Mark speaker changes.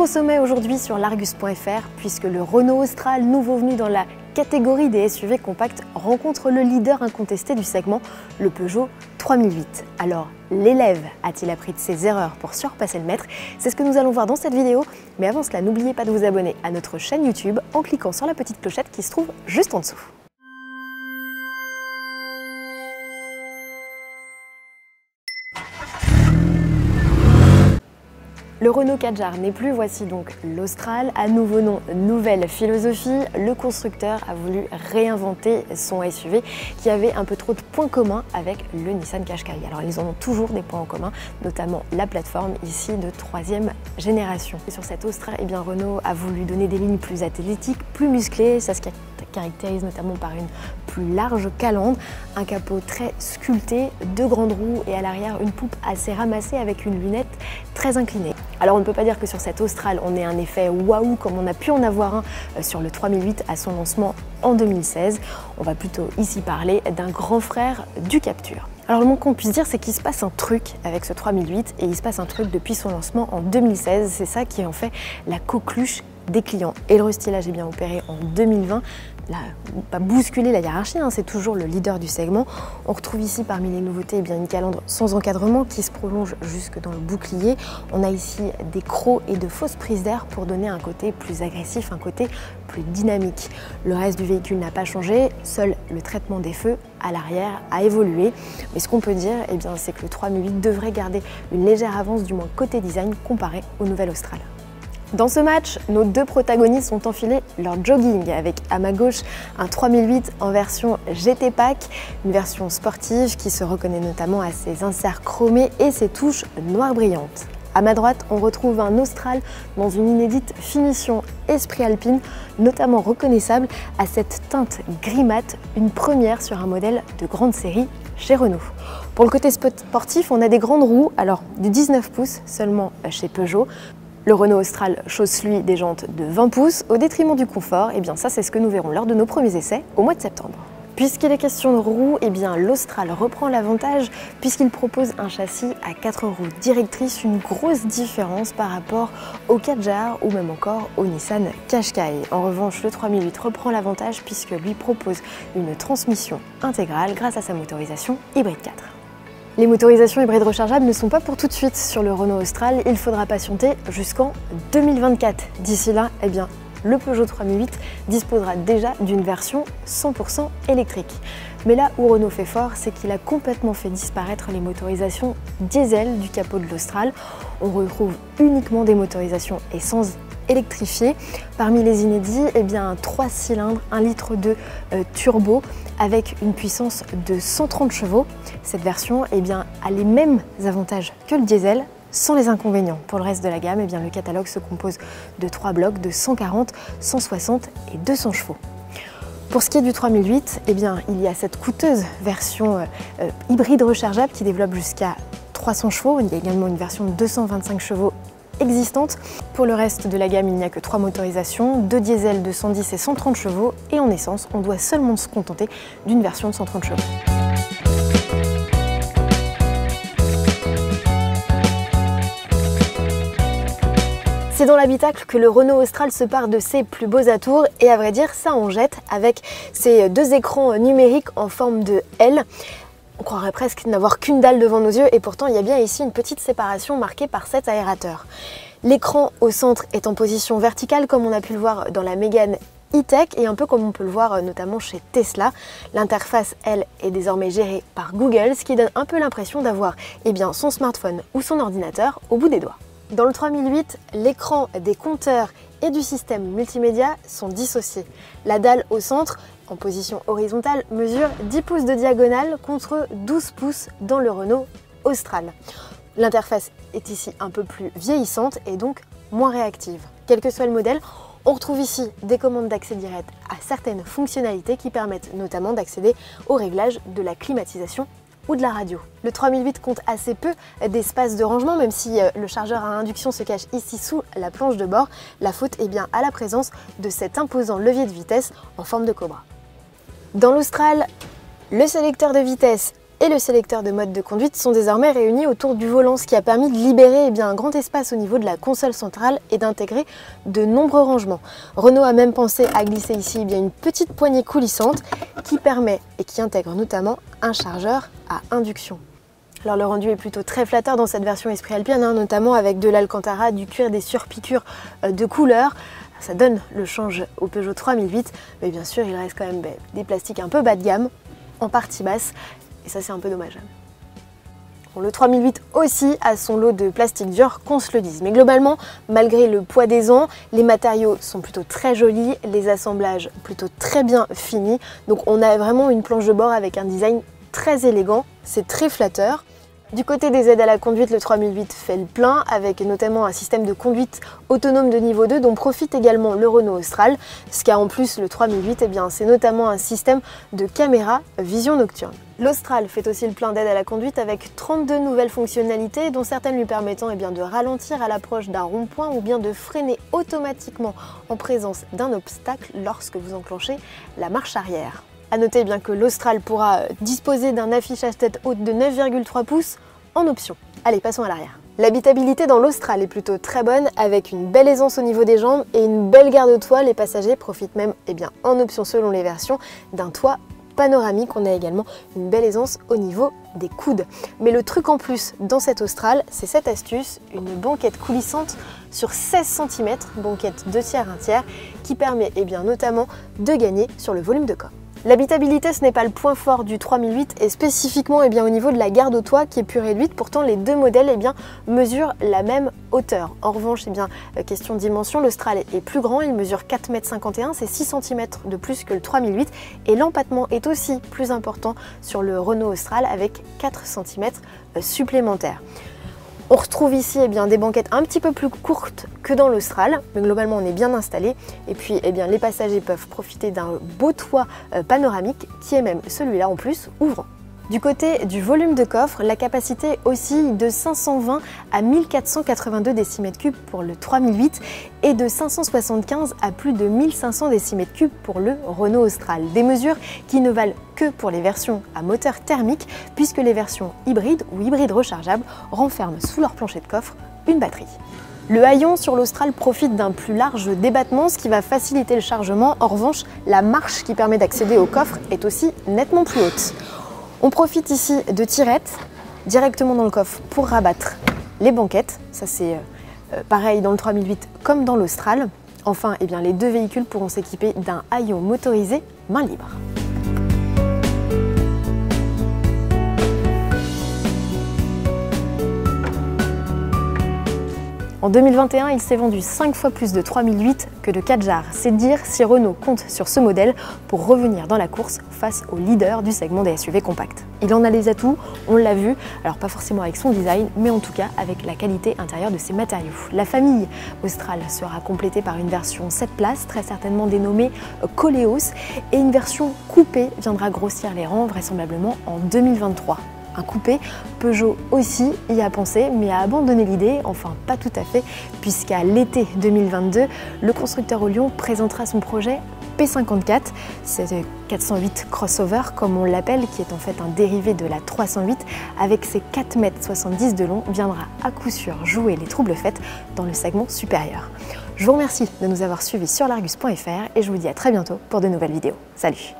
Speaker 1: Titre au sommet aujourd'hui sur l'Argus.fr, puisque le Renault Austral, nouveau venu dans la catégorie des SUV compacts, rencontre le leader incontesté du segment, le Peugeot 3008. Alors, l'élève a-t-il appris de ses erreurs pour surpasser le maître? C'est ce que nous allons voir dans cette vidéo, mais avant cela, n'oubliez pas de vous abonner à notre chaîne YouTube en cliquant sur la petite clochette qui se trouve juste en dessous. Le Renault Kadjar n'est plus, voici donc l'Austral. À nouveau nom, nouvelle philosophie. Le constructeur a voulu réinventer son SUV qui avait un peu trop de points communs avec le Nissan Qashqai. Alors ils en ont toujours des points en commun, notamment la plateforme ici de 3e génération. Et sur cette Austral, eh bien, Renault a voulu donner des lignes plus athlétiques, plus musclées. Ça se caractérise notamment par une plus large calandre, un capot très sculpté, deux grandes roues et à l'arrière une poupe assez ramassée avec une lunette très inclinée. Alors on ne peut pas dire que sur cette Austral on ait un effet waouh comme on a pu en avoir un sur le 3008 à son lancement en 2016. On va plutôt ici parler d'un grand frère du Captur. Alors le moins qu'on puisse dire, c'est qu'il se passe un truc avec ce 3008 et il se passe un truc depuis son lancement en 2016. C'est ça qui en fait la coqueluche des clients. Et le restylage est bien opéré en 2020. Là, pas bousculer la hiérarchie, hein, c'est toujours le leader du segment. On retrouve ici parmi les nouveautés bien une calandre sans encadrement qui se prolonge jusque dans le bouclier. On a ici des crocs et de fausses prises d'air pour donner un côté plus agressif, un côté plus dynamique. Le reste du véhicule n'a pas changé, seul le traitement des feux à l'arrière a évolué. Mais ce qu'on peut dire, eh bien, c'est que le 3008 devrait garder une légère avance, du moins côté design, comparé au nouvel Austral. Dans ce match, nos deux protagonistes ont enfilé leur jogging avec à ma gauche un 3008 en version GT Pack, une version sportive qui se reconnaît notamment à ses inserts chromés et ses touches noires brillantes. À ma droite, on retrouve un Austral dans une inédite finition esprit alpine, notamment reconnaissable à cette teinte gris mat, une première sur un modèle de grande série chez Renault. Pour le côté sportif, on a des grandes roues, alors du 19 pouces seulement chez Peugeot. Le Renault Austral chausse lui des jantes de 20 pouces au détriment du confort. Et bien ça, c'est ce que nous verrons lors de nos premiers essais au mois de septembre. Puisqu'il est question de roues, eh bien l'Austral reprend l'avantage puisqu'il propose un châssis à 4 roues directrices, une grosse différence par rapport au Kadjar ou même encore au Nissan Qashqai. En revanche, le 3008 reprend l'avantage puisque lui propose une transmission intégrale grâce à sa motorisation hybride 4. Les motorisations hybrides rechargeables ne sont pas pour tout de suite sur le Renault Austral, il faudra patienter jusqu'en 2024. D'ici là, eh bien, le Peugeot 3008 disposera déjà d'une version 100% électrique. Mais là où Renault fait fort, c'est qu'il a complètement fait disparaître les motorisations diesel du capot de l'Austral. On retrouve uniquement des motorisations essence électrifiées. Parmi les inédits, eh bien, un 3 cylindres, 1,2 litre turbo avec une puissance de 130 chevaux. Cette version, eh bien, a les mêmes avantages que le diesel, sans les inconvénients. Pour le reste de la gamme, eh bien, le catalogue se compose de 3 blocs de 140, 160 et 200 chevaux. Pour ce qui est du 3008, eh bien, il y a cette coûteuse version hybride rechargeable qui développe jusqu'à 300 chevaux. Il y a également une version de 225 chevaux existante. Pour le reste de la gamme, il n'y a que 3 motorisations, 2 diesel de 110 et 130 chevaux et en essence, on doit seulement se contenter d'une version de 130 chevaux. C'est dans l'habitacle que le Renault Austral se part de ses plus beaux atours et à vrai dire, ça en jette avec ces deux écrans numériques en forme de L. On croirait presque n'avoir qu'une dalle devant nos yeux et pourtant il y a bien ici une petite séparation marquée par cet aérateur. L'écran au centre est en position verticale comme on a pu le voir dans la Mégane E-Tech et un peu comme on peut le voir notamment chez Tesla. L'interface, elle, est désormais gérée par Google, ce qui donne un peu l'impression d'avoir son smartphone ou son ordinateur au bout des doigts. Dans le 3008, l'écran des compteurs et du système multimédia sont dissociés. La dalle au centre, en position horizontale, mesure 10 pouces de diagonale contre 12 pouces dans le Renault Austral. L'interface est ici un peu plus vieillissante et donc moins réactive. Quel que soit le modèle, on retrouve ici des commandes d'accès direct à certaines fonctionnalités qui permettent notamment d'accéder au réglage de la climatisation ou de la radio. Le 3008 compte assez peu d'espace de rangement, même si le chargeur à induction se cache ici sous la planche de bord. La faute est bien à la présence de cet imposant levier de vitesse en forme de cobra. Dans l'Austral, le sélecteur de vitesse et le sélecteur de mode de conduite sont désormais réunis autour du volant, ce qui a permis de libérer un grand espace au niveau de la console centrale et d'intégrer de nombreux rangements. Renault a même pensé à glisser ici une petite poignée coulissante qui permet et qui intègre notamment un chargeur à induction. Alors le rendu est plutôt très flatteur dans cette version Esprit Alpine, notamment avec de l'Alcantara, du cuir, des surpiqûres de couleur. Ça donne le change au Peugeot 3008, mais bien sûr il reste quand même des plastiques un peu bas de gamme, en partie basse, et ça c'est un peu dommage. Bon, le 3008 aussi a son lot de plastique dur, qu'on se le dise. Mais globalement, malgré le poids des ans, les matériaux sont plutôt très jolis, les assemblages plutôt très bien finis. Donc on a vraiment une planche de bord avec un design très élégant, c'est très flatteur. Du côté des aides à la conduite, le 3008 fait le plein, avec notamment un système de conduite autonome de niveau 2 dont profite également le Renault Austral. Ce qu'a en plus le 3008, c'est notamment un système de caméra vision nocturne. L'Austral fait aussi le plein d'aide à la conduite avec 32 nouvelles fonctionnalités, dont certaines lui permettant de ralentir à l'approche d'un rond-point ou bien de freiner automatiquement en présence d'un obstacle lorsque vous enclenchez la marche arrière. A noter que l'Austral pourra disposer d'un affichage tête haute de 9,3 pouces en option. Allez, passons à l'arrière. L'habitabilité dans l'Austral est plutôt très bonne, avec une belle aisance au niveau des jambes et une belle garde au toit. Les passagers profitent même, en option selon les versions, d'un toit panoramique. On a également une belle aisance au niveau des coudes. Mais le truc en plus dans cette Austral, c'est cette astuce, une banquette coulissante sur 16 cm, banquette 2 tiers, 1 tiers, qui permet notamment de gagner sur le volume de coffre. L'habitabilité, ce n'est pas le point fort du 3008 et spécifiquement au niveau de la garde au toit qui est plus réduite. Pourtant, les deux modèles mesurent la même hauteur. En revanche, question de dimension, l'Austral est plus grand, il mesure 4,51 m, c'est 6 cm de plus que le 3008 et l'empattement est aussi plus important sur le Renault Austral avec 4 cm supplémentaires. On retrouve ici des banquettes un petit peu plus courtes que dans l'Austral, mais globalement on est bien installé. Et puis les passagers peuvent profiter d'un beau toit panoramique qui est même celui-là en plus ouvrant. Du côté du volume de coffre, la capacité oscille de 520 à 1482 décimètres cubes pour le 3008 et de 575 à plus de 1500 décimètres cubes pour le Renault Austral. Des mesures qui ne valent que pour les versions à moteur thermique, puisque les versions hybrides ou hybrides rechargeables renferment sous leur plancher de coffre une batterie. Le haillon sur l'Austral profite d'un plus large débattement, ce qui va faciliter le chargement. En revanche, la marche qui permet d'accéder au coffre est aussi nettement plus haute. On profite ici de tirettes directement dans le coffre pour rabattre les banquettes. Ça c'est pareil dans le 3008 comme dans l'Austral. Enfin, les deux véhicules pourront s'équiper d'un haillon motorisé main libre. En 2021, il s'est vendu 5 fois plus de 3008 que de Kadjar. C'est dire si Renault compte sur ce modèle pour revenir dans la course face au leader du segment des SUV compacts. Il en a les atouts, on l'a vu, alors pas forcément avec son design, mais en tout cas avec la qualité intérieure de ses matériaux. La famille Austral sera complétée par une version 7 places, très certainement dénommée Koleos, et une version coupée viendra grossir les rangs vraisemblablement en 2023. Un coupé, Peugeot aussi y a pensé, mais a abandonné l'idée, enfin pas tout à fait, puisqu'à l'été 2022, le constructeur au Lyon présentera son projet P54, c'est 408 crossover comme on l'appelle, qui est en fait un dérivé de la 308, avec ses 4,70 m de long, viendra à coup sûr jouer les troubles fêtes dans le segment supérieur. Je vous remercie de nous avoir suivis sur largus.fr et je vous dis à très bientôt pour de nouvelles vidéos. Salut!